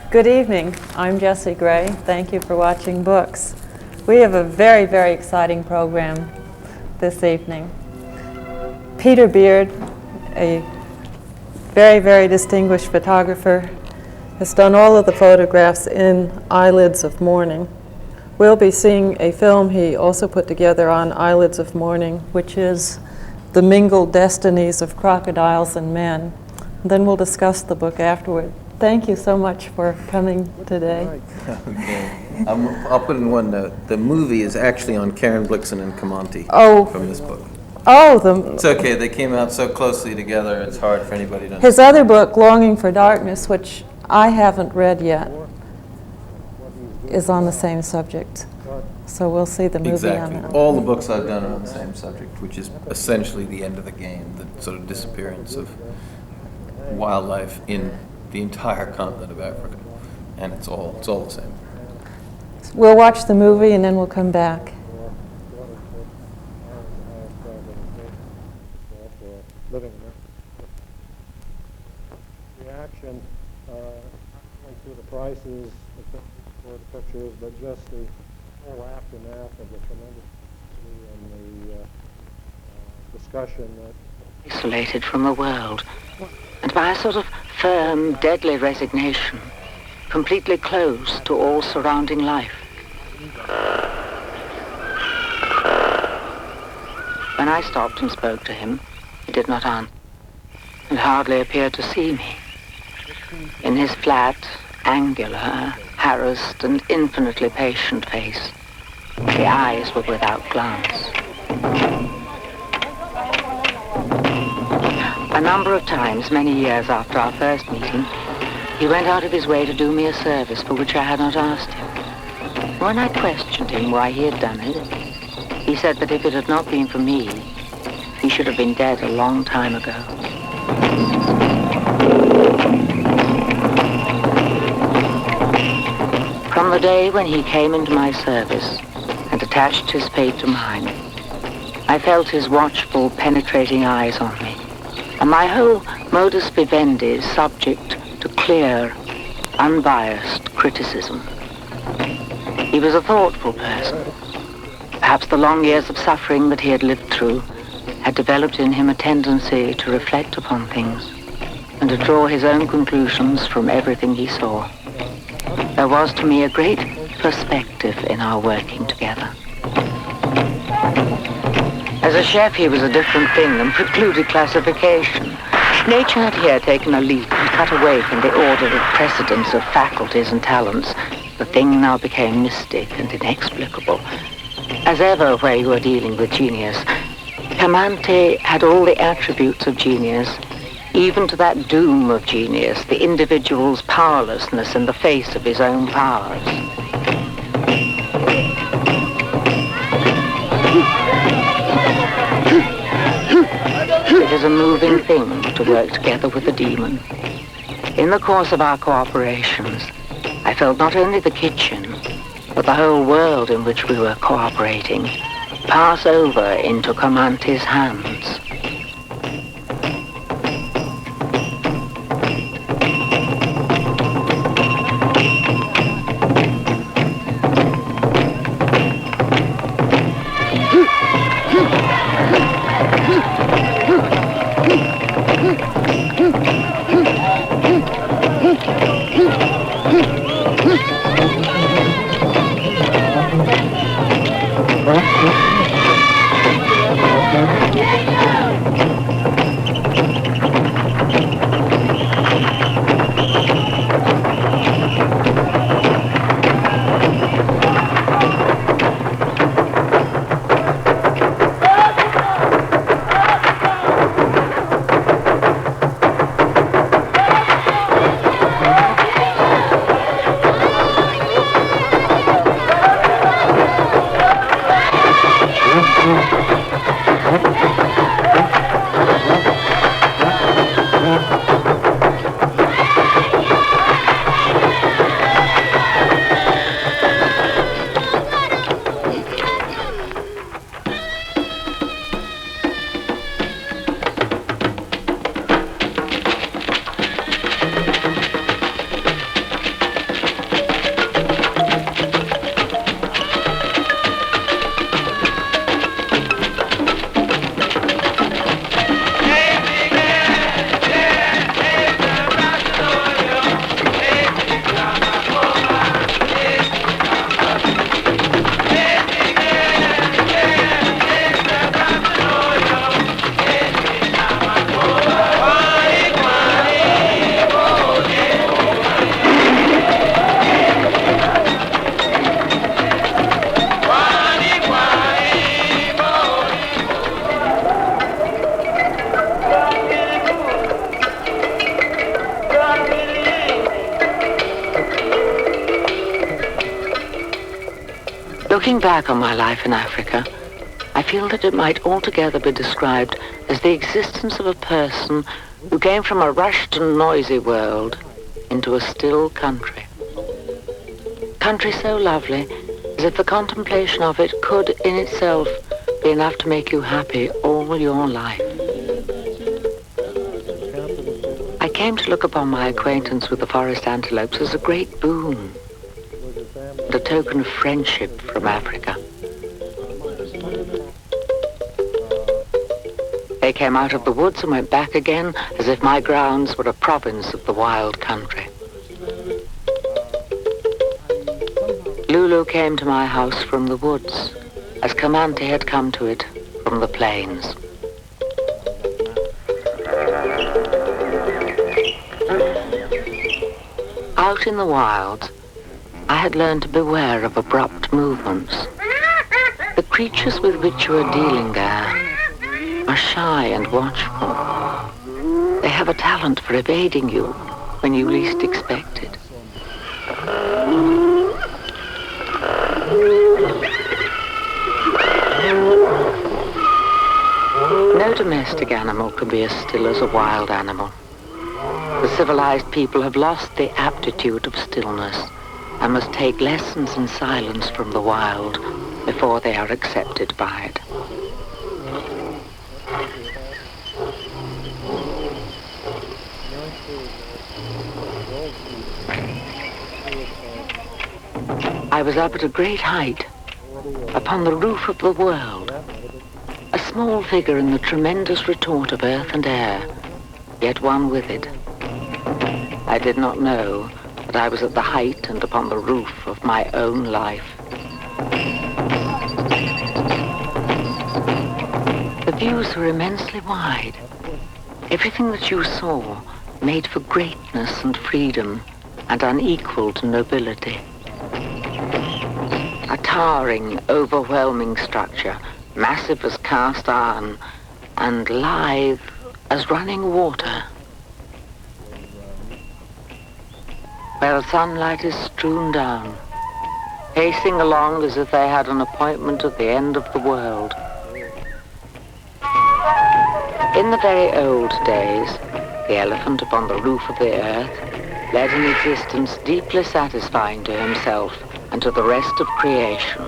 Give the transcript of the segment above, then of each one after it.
Good evening. I'm Jessie Gray. Thank you for watching Books. We have a very, very exciting program this evening. Peter Beard, a very, very distinguished photographer, has done all of the photographs in Eyelids of Morning. We'll be seeing a film he also put together on Eyelids of Morning, which is The Mingled Destinies of Crocodiles and Men. And then we'll discuss the book afterward. Thank you so much for coming today. Okay. I'll put in one note. The movie is actually on Karen Blixen and Comanche from this book. Oh, It's okay. They came out so closely together, it's hard for anybody to... His other book, Longing for Darkness, which I haven't read yet, is on the same subject. So we'll see the movie on that. All the books I've done are on the same subject, which is essentially the end of the game, the sort of disappearance of wildlife in the entire continent of Africa. And it's all the same. We'll watch the movie and then we'll come back. Living reaction went through the prices for the pictures, but just the whole aftermath of the tremendous and the discussion that isolated from the world, and by a sort of firm, deadly resignation, completely closed to all surrounding life. When I stopped and spoke to him, he did not answer, and hardly appeared to see me. In his flat, angular, harassed, and infinitely patient face, the eyes were without glance. A number of times, many years after our first meeting, he went out of his way to do me a service for which I had not asked him. When I questioned him why he had done it, he said that if it had not been for me, he should have been dead a long time ago. From the day when he came into my service and attached his fate to mine, I felt his watchful, penetrating eyes on me, and my whole modus vivendi subject to clear, unbiased criticism. He was a thoughtful person. Perhaps the long years of suffering that he had lived through had developed in him a tendency to reflect upon things and to draw his own conclusions from everything he saw. There was to me a great perspective in our working together. As a chef, he was a different thing and precluded classification. Nature had here taken a leap and cut away from the order of precedence of faculties and talents. The thing now became mystic and inexplicable. As ever, where you are dealing with genius, Comanche had all the attributes of genius, even to that doom of genius, the individual's powerlessness in the face of his own powers. It is a moving thing to work together with the demon. In the course of our cooperations, I felt not only the kitchen, but the whole world in which we were cooperating pass over into Comanche's hands. Looking back on my life in Africa, I feel that it might altogether be described as the existence of a person who came from a rushed and noisy world into a still country. Country so lovely as if the contemplation of it could in itself be enough to make you happy all your life. I came to look upon my acquaintance with the forest antelopes as a great boon, and a token of friendship from Africa. They came out of the woods and went back again as if my grounds were a province of the wild country. Lulu came to my house from the woods, as Kamante had come to it from the plains. Out in the wilds, I had learned to beware of abrupt movements. The creatures with which you are dealing there are shy and watchful. They have a talent for evading you when you least expect it. No domestic animal can be as still as a wild animal. The civilized people have lost the aptitude of stillness and must take lessons in silence from the wild before they are accepted by it. I was up at a great height, upon the roof of the world, a small figure in the tremendous retort of earth and air, yet one with it. I did not know that I was at the height and upon the roof of my own life. The views were immensely wide. Everything that you saw made for greatness and freedom and unequaled nobility. A towering, overwhelming structure, massive as cast iron and lithe as running water, where sunlight is strewn down, pacing along as if they had an appointment at the end of the world. In the very old days, the elephant upon the roof of the earth led an existence deeply satisfying to himself and to the rest of creation.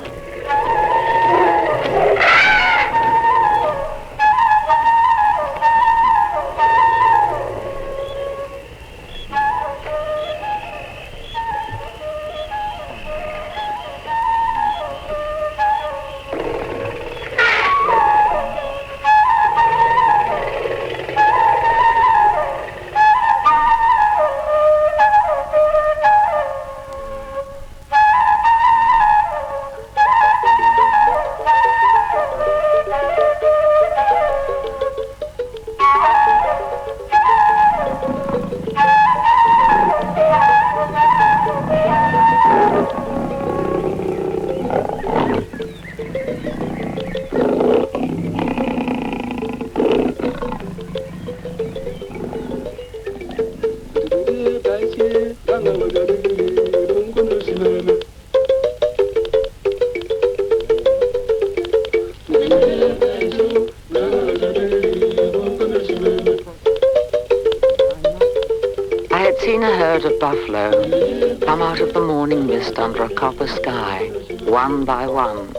Buffalo come out of the morning mist under a copper sky, one by one,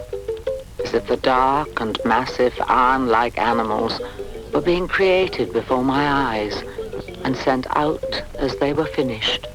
as if the dark and massive iron-like animals were being created before my eyes and sent out as they were finished.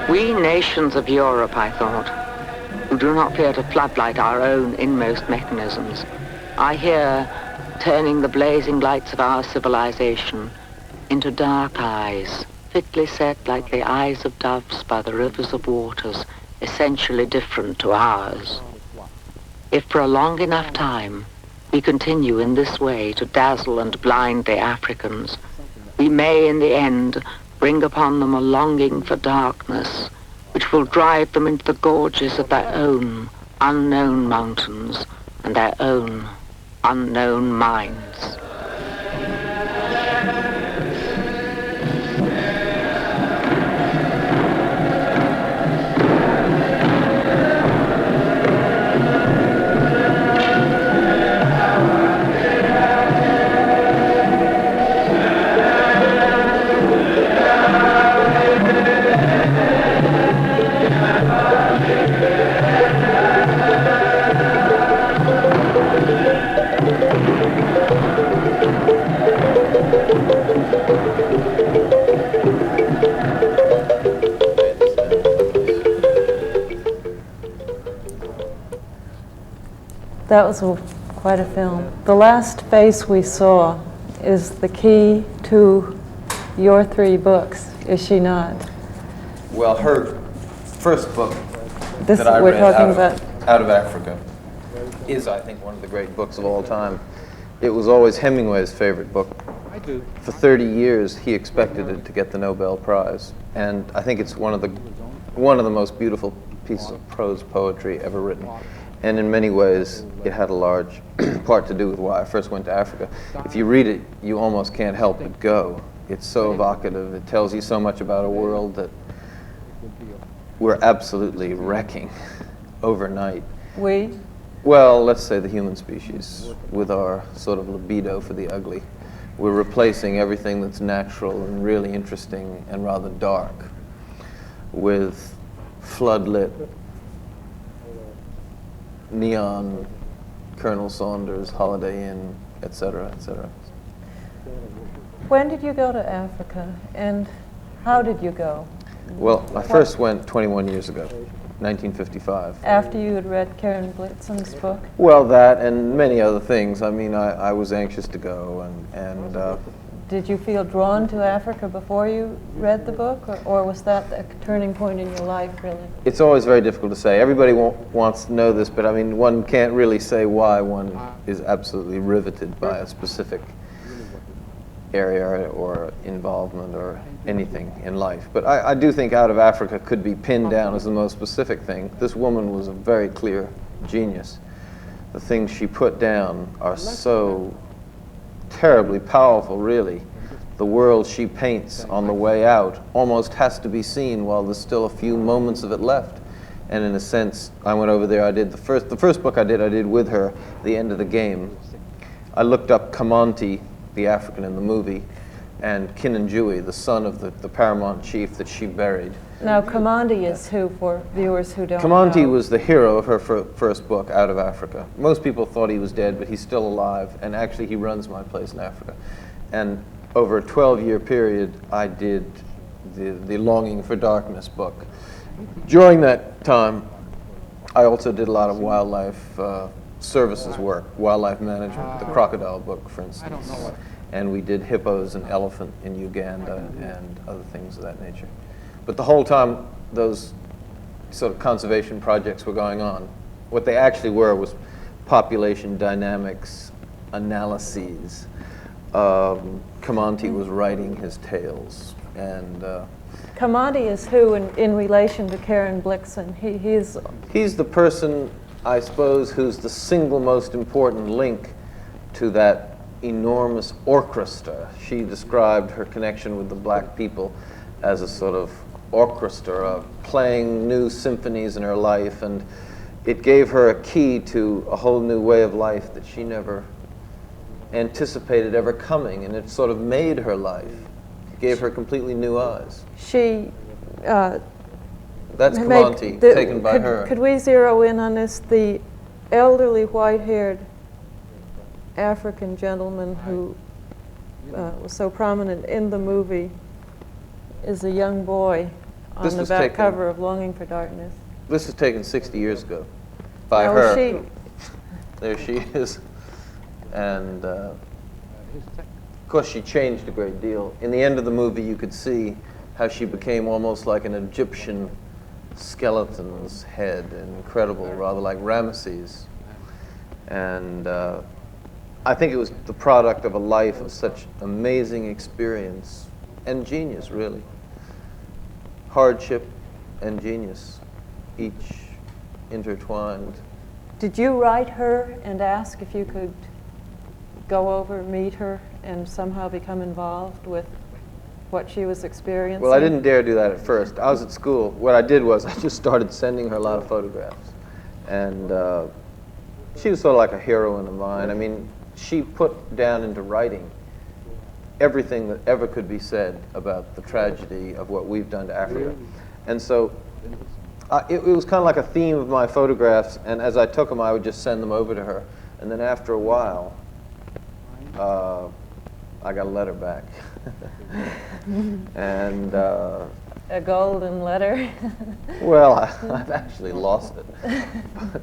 We nations of Europe, I thought, who do not fear to floodlight our own inmost mechanisms, are here turning the blazing lights of our civilization into dark eyes perfectly set like the eyes of doves by the rivers of waters, essentially different to ours. If for a long enough time we continue in this way to dazzle and blind the Africans, we may in the end bring upon them a longing for darkness, which will drive them into the gorges of their own unknown mountains and their own unknown minds. That was quite a film. The last face we saw is the key to your 3 books, is she not? Well, her first book This that I we're read talking about. Out of Africa is, I think, one of the great books of all time. It was always Hemingway's favorite book. For 30 years, he expected it to get the Nobel Prize, and I think it's one of the most beautiful pieces of prose poetry ever written. And in many ways, it had a large part to do with why I first went to Africa. If you read it, you almost can't help but go. It's so evocative. It tells you so much about a world that we're absolutely wrecking overnight. We? Well, let's say the human species, with our sort of libido for the ugly. We're replacing everything that's natural and really interesting and rather dark with floodlit, neon, Colonel Saunders, Holiday Inn, etc., etc. When did you go to Africa, and how did you go? Well, I first went 21 years ago, 1955. After you had read Karen Blixen's book? Well, that and many other things. I mean, I was anxious to go, and Did you feel drawn to Africa before you read the book, or was that a turning point in your life, really? it's always very difficult to say. Everybody wants to know this, but I mean, one can't really say why one is absolutely riveted by a specific area or involvement or anything in life. But I do think Out of Africa could be pinned down as the most specific thing. This woman was a very clear genius. The things she put down are so terribly powerful, really. The world she paints on the way out almost has to be seen while there's still a few moments of it left. And in a sense, I went over there, I did the first book I did with her, The End of the Game. I looked up Kamanti, the African in the movie, and Kinunjui, the son of the paramount chief that she buried. Now, Kamandi is who, for viewers who don't know? Kamanti was the hero of her first book, Out of Africa. Most people thought he was dead, but he's still alive, and actually he runs my place in Africa. And over a 12-year period, I did the Longing for Darkness book. During that time, I also did a lot of wildlife services work, wildlife management, the crocodile book, for instance. And we did hippos and elephant in Uganda and other things of that nature. But the whole time those sort of conservation projects were going on, what they actually were was population dynamics analyses. Kamanti was writing his tales, and Kamandi is who in relation to Karen Blixen? he's the person, I suppose, who's the single most important link to that enormous orchestra. She described her connection with the black people as a sort of orchestra, playing new symphonies in her life, and it gave her a key to a whole new way of life that she never anticipated ever coming, and it sort of made her life. It gave her completely new eyes. She That's Kamanti, taken by her. Could we zero in on this? The elderly white-haired African gentleman who was so prominent in the movie is a young boy on the back cover of Longing for Darkness. This was taken 60 years ago by Now, her. There she is. And of course she changed a great deal. In the end of the movie you could see how she became almost like an Egyptian skeleton's head, and incredible, rather like Ramesses. And I think it was the product of a life of such amazing experience and genius, really. Hardship and genius, each intertwined. Did you write her and ask if you could go over, meet her, and somehow become involved with what she was experiencing? Well, I didn't dare do that at first. I was at school. What I did was I just started sending her a lot of photographs. And she was sort of like a heroine of mine. I mean, she put down into writing everything that ever could be said about the tragedy of what we've done to Africa. And so it was kind of like a theme of my photographs, and as I took them, I would just send them over to her. And then after a while, I got a letter back. And a golden letter? well, I've actually lost it. The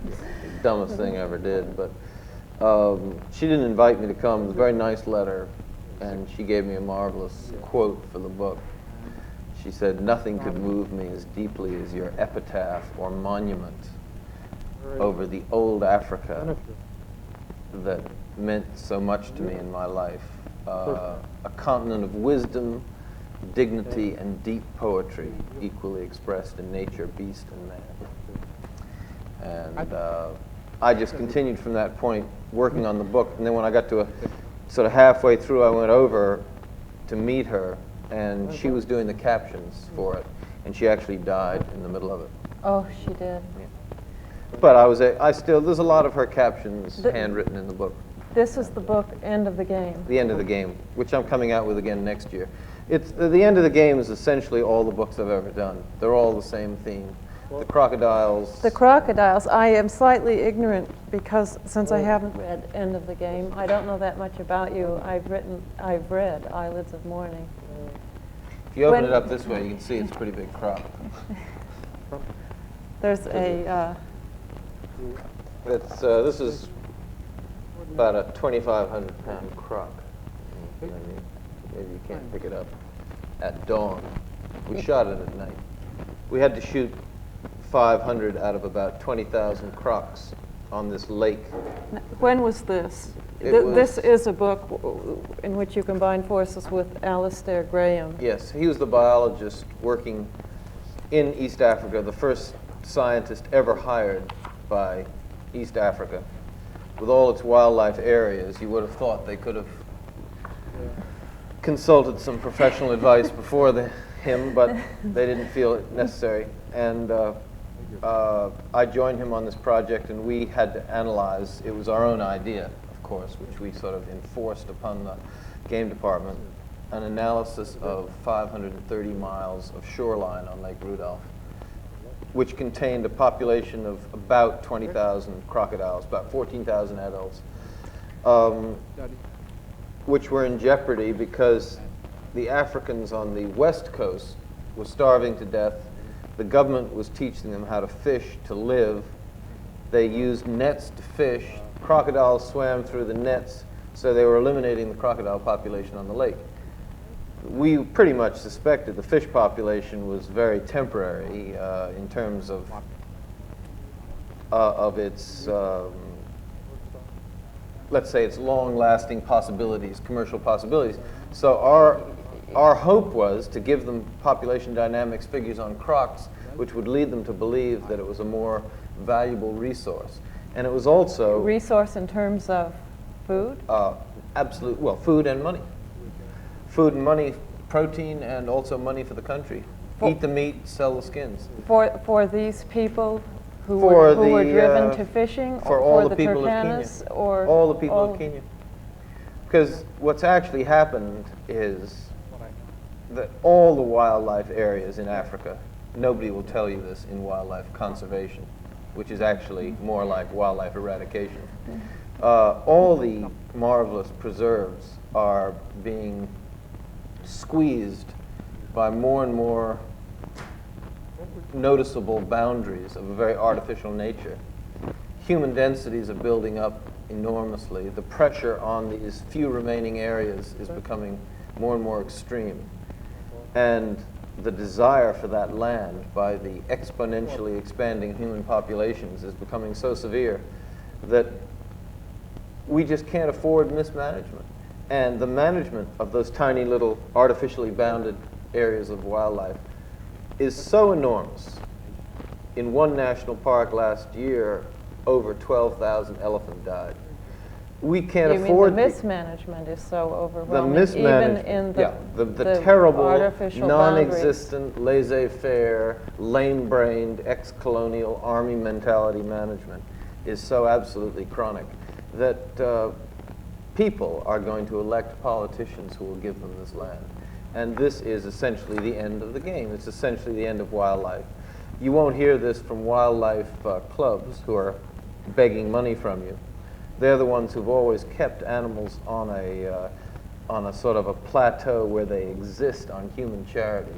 dumbest thing I ever did. But she didn't invite me to come. It was a very nice letter, and she gave me a marvelous quote for the book. She said, "Nothing could move me as deeply as your epitaph or monument over the old Africa that meant so much to me in my life. A continent of wisdom, dignity, and deep poetry, equally expressed in nature, beast, and man." And I just continued from that point working on the book. And then when I got to sort of halfway through, I went over to meet her, and she was doing the captions for it, and she actually died in the middle of it. Oh, she did. Yeah. But there's a lot of her captions handwritten in the book. This is the book, End of the Game. The End of the Game, which I'm coming out with again next year. It's the End of the Game is essentially all the books I've ever done. They're all the same theme. The crocodiles. The crocodiles. I am slightly ignorant because since I haven't read End of the Game, I don't know that much about you. I've read Eyelids of Morning. If you open it up this way, you can see it's a pretty big croc. There's a. This is about a 2,500-pound croc. Maybe you can't pick it up. At dawn, we shot it at night. We had to shoot 500 out of about 20,000 crocs on this lake. When was this? It This is a book in which you combine forces with Alistair Graham. Yes, he was the biologist working in East Africa, the first scientist ever hired by East Africa. With all its wildlife areas, you would have thought they could have consulted some professional advice before him, but they didn't feel it necessary. And I joined him on this project, and we had to analyze. It was our own idea, of course, which we sort of enforced upon the game department, an analysis of 530 miles of shoreline on Lake Rudolph, which contained a population of about 20,000 crocodiles, about 14,000 adults, which were in jeopardy because the Africans on the west coast were starving to death. The government was teaching them how to fish to live. They used nets to fish. Crocodiles swam through the nets, so they were eliminating the crocodile population on the lake. We pretty much suspected the fish population was very temporary in terms of its, let's say, its long-lasting possibilities, commercial possibilities. So our hope was to give them population dynamics figures on crocs, which would lead them to believe that it was a more valuable resource. And it was also Resource in terms of food? Well, food and money. Food and money, protein, and also money for the country. Eat the meat, sell the skins. For these people who were driven to fishing? For or all for the people of Kenya. Or all the people of Kenya. Because what's actually happened is that all the wildlife areas in Africa, nobody will tell you this in wildlife conservation, which is actually more like wildlife eradication. All the marvelous preserves are being squeezed by more and more noticeable boundaries of a very artificial nature. Human densities are building up enormously. The pressure on these few remaining areas is becoming more and more extreme. And the desire for that land by the exponentially expanding human populations is becoming so severe that we just can't afford mismanagement. And the management of those tiny little artificially bounded areas of wildlife is so enormous. In one national park last year, over 12,000 elephants died. We can't afford... You mean the mismanagement is so overwhelming, the mismanagement, even in the terrible, artificial non-existent, laissez-faire, lame-brained, ex-colonial army mentality management is so absolutely chronic that people are going to elect politicians who will give them this land. And this is essentially the end of the game. It's essentially the end of wildlife. You won't hear this from wildlife clubs who are begging money from you. They're the ones who've always kept animals on a sort of a plateau where they exist on human charity.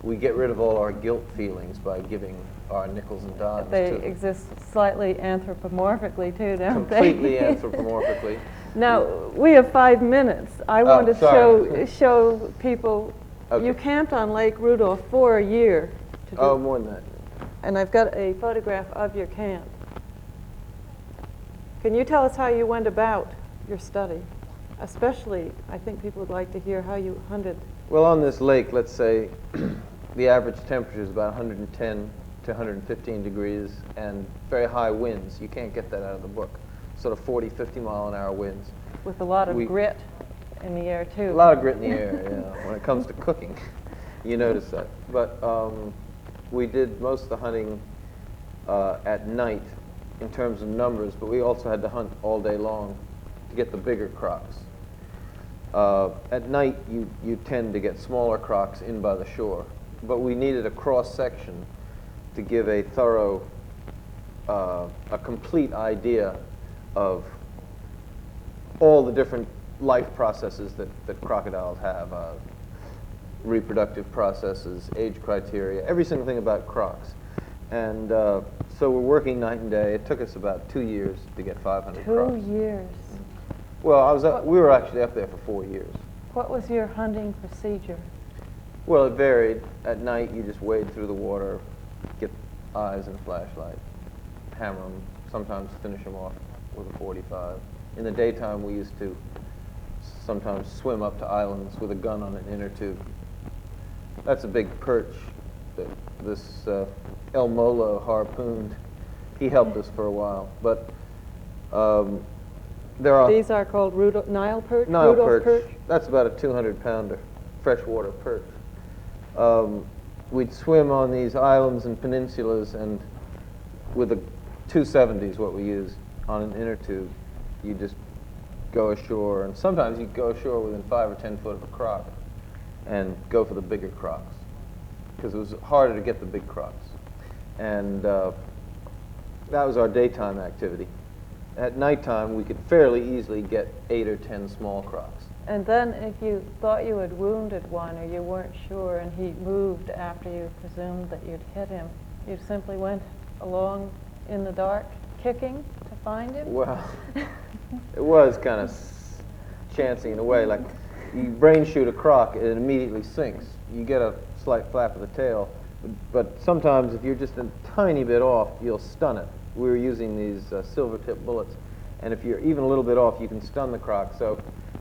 We get rid of all our guilt feelings by giving our nickels and dimes They to them. exist slightly anthropomorphically too, don't they? Completely anthropomorphically. Now, we have 5 minutes. I want to sorry. show people, Okay. you camped on Lake Rudolph for a year. To do, Oh, more than that. and I've got a photograph of your camp. Can you tell us how you went about your study? Especially, I think people would like to hear how you hunted. Well, on this lake, let's say the average temperature is about 110 to 115 degrees and very high winds. You can't get that out of the book. Sort of 40, 50 mile an hour winds. With a lot of grit in the air, too. A lot of grit in the air, yeah, when it comes to cooking. You notice that. But we did most of the hunting at night in terms of numbers, but we also had to hunt all day long to get the bigger crocs. At night, you tend to get smaller crocs in by the shore, but we needed a cross-section to give a thorough, a complete idea of all the different life processes that crocodiles have, reproductive processes, age criteria, every single thing about crocs. And so we're working night and day. It took us about 2 years to get 500 crocs. 2 years. Well, we were actually up there for 4 years. What was your hunting procedure? Well, it varied. At night, you just wade through the water, get eyes and a flashlight, hammer them, sometimes finish them off with a 45. In the daytime, we used to sometimes swim up to islands with a gun on an inner tube. That's a big perch that this El Molo harpooned. He helped us for a while, but there are... These are called Nile perch? Nile Rudolph perch. That's about a 200-pounder freshwater perch. We'd swim on these islands and peninsulas, and with the 270s, what we used, on an inner tube, you just go ashore, and sometimes you go ashore within 5 or 10 foot of a croc and go for the bigger crocs, because it was harder to get the big crocs. And that was our daytime activity. At nighttime, we could fairly easily get 8 or 10 small crocs. And then if you thought you had wounded one or you weren't sure and he moved after you presumed that you'd hit him, you simply went along in the dark kicking to find him? Well, it was kind of chancy in a way. Like, you brain shoot a croc, it immediately sinks. You get a slight flap of the tail, but sometimes if you're just a tiny bit off, you'll stun it. We were using these silver-tip bullets, and if you're even a little bit off, you can stun the croc. So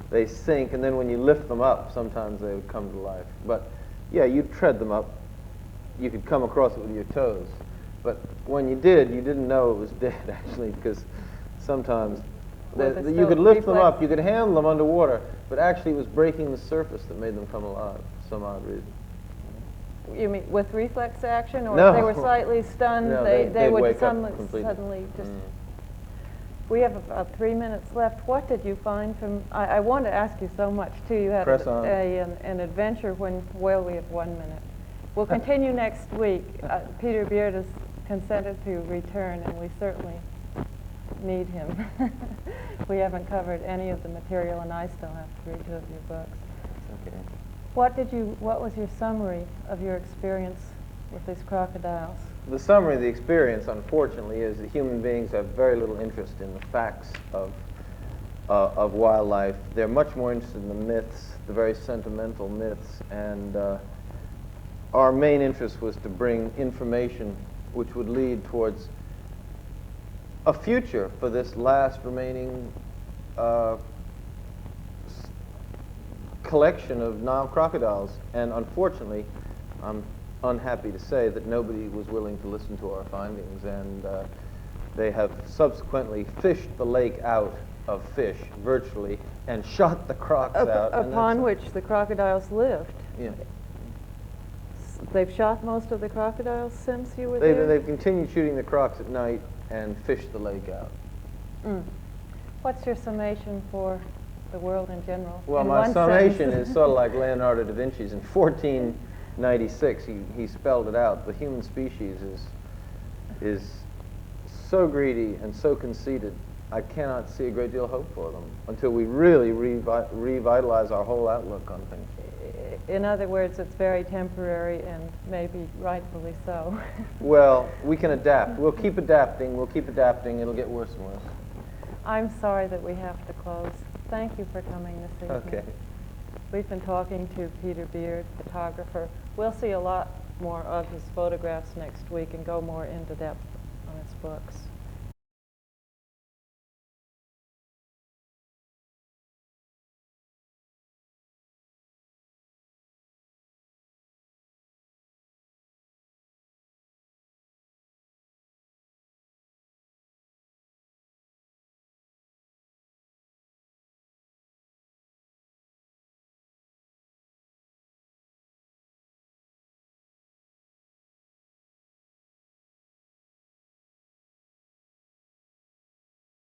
they sink, and then when you lift them up, sometimes they would come to life. But yeah, you'd tread them up. You could come across it with your toes. But when you did, you didn't know it was dead, actually, because sometimes you could lift them up, you could handle them underwater, but actually it was breaking the surface that made them come alive for some odd reason. You mean with reflex action, or No. if they were slightly stunned, No, they they'd would wake up completely. suddenly just... We have about 3 minutes left. What did you find from... I want to ask you so much, too. You had Press on. an adventure when... Well, we have 1 minute. We'll continue next week. Peter Beard has consented to return, and we certainly need him. We haven't covered any of the material, and I still have to read 2 of your books. Okay. What was your summary of your experience with these crocodiles? The summary of the experience, unfortunately, is that human beings have very little interest in the facts of wildlife. They're much more interested in the myths, the very sentimental myths, and our main interest was to bring information which would lead towards a future for this last remaining collection of Nile crocodiles. And unfortunately, I'm unhappy to say that nobody was willing to listen to our findings, and they have subsequently fished the lake out of fish, virtually, and shot the crocs out. Upon which the crocodiles lived. Yeah. They've shot most of the crocodiles since you were there? They've continued shooting the crocs at night and fished the lake out. What's your summation for the world in general? Well, in my one summation sentence? is sort of like Leonardo da Vinci's. In 1496, he spelled it out. The human species is so greedy and so conceited, I cannot see a great deal of hope for them until we really revitalize our whole outlook on things. In other words, it's very temporary and maybe rightfully so. Well, we can adapt. We'll keep adapting. We'll keep adapting. It'll get worse and worse. I'm sorry that we have to close. Thank you for coming this evening. Okay. We've been talking to Peter Beard, photographer. We'll see a lot more of his photographs next week and go more into depth on his books.